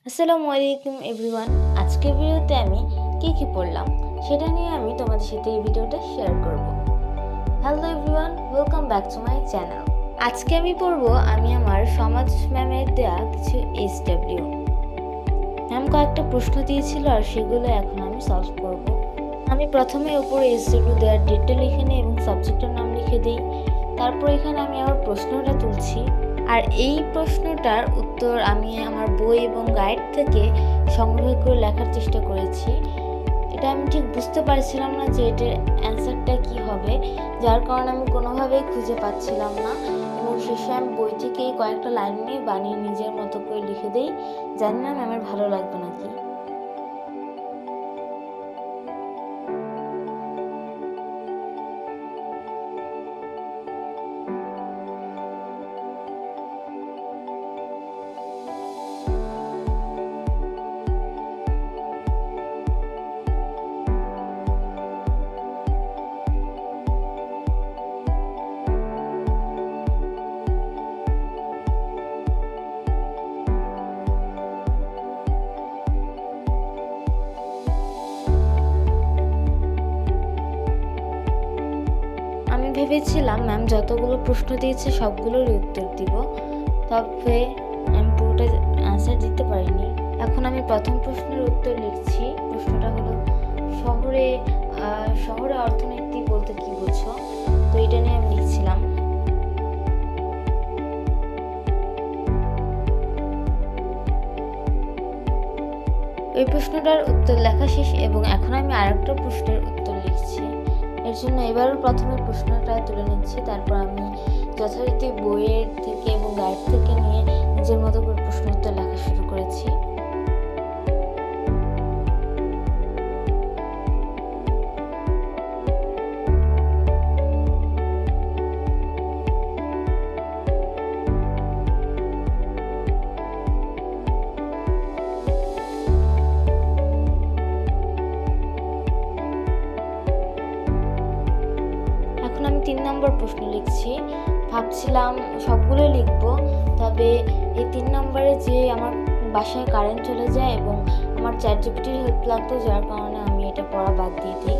আসসালামু আলাইকুম এভরিওয়ান। আজকের ভিডিওতে আমি কি পড়লাম সেটা নিয়ে আমি তোমাদের সাথে এই ভিডিওটা শেয়ার করব। Hello everyone, welcome back to my channel. আজকে আমি পড়ব আমি আমার সমাজ ম্যামের দেয়া কিছু SW। ম্যাম কয়েকটা প্রশ্ন দিয়েছিল আর সেগুলো এখন আমি সলভ করব। আমি প্রথমে উপরে SW দেওয়ার ডেটটা লিখে নিই এবং সাবজেক্টের নাম লিখে দিই। তারপর এখানে আমি আমার প্রশ্নটা তুলছি, আর এই প্রশ্নটার উত্তর আমি আমার বই এবং গাইড থেকে সংগ্রহ করে লেখার চেষ্টা করেছি। এটা আমি ঠিক বুঝতে পারছিলাম না যে এটার অ্যান্সারটা কি হবে, যার কারণে আমি কোনোভাবেই খুঁজে পাচ্ছিলাম না এবং শেষে আমি বই থেকেই কয়েকটা লাইন নিয়ে বানিয়ে নিজের মতো করে লিখে দিই। জানি না ম্যামের ভালো লাগবে নাকি। আমি ভেবেছিলাম ম্যাম যতগুলো প্রশ্ন দিয়েছে সবগুলোরই উত্তর দিব, তবে আমি পুরোটা আনসার দিতে পারিনি। এখন আমি প্রথম প্রশ্নের উত্তর লিখছি। প্রশ্নটা হলো শহরে অর্থনীতি বলতে কি বোঝো? তো এটা নিয়ে আমি লিখছিলাম। এই প্রশ্নটার উত্তর লেখা শেষ এবং এখন আমি আরেকটা প্রশ্নের উত্তর লিখছি। এর জন্য এবারও প্রথমে প্রশ্নটা তুলে নিচ্ছি, তারপর আমি যথারীতি বইয়ের থেকে এবং গাইড থেকে নিয়ে নিজের মতো করে প্রশ্ন উত্তর লেখা শুরু করেছি। এখন আমি 3 নম্বর প্রশ্ন লিখছি। ভাবছিলাম সবগুলো লিখব, তবে এই 3 নম্বরে যে আমার বাসায় কারেন্ট চলে যায় এবং আমার চ্যাট জিপিটির হেল্প লাগতো, যার কারণে আমি এটা পড়া বাদ দিয়ে দিই।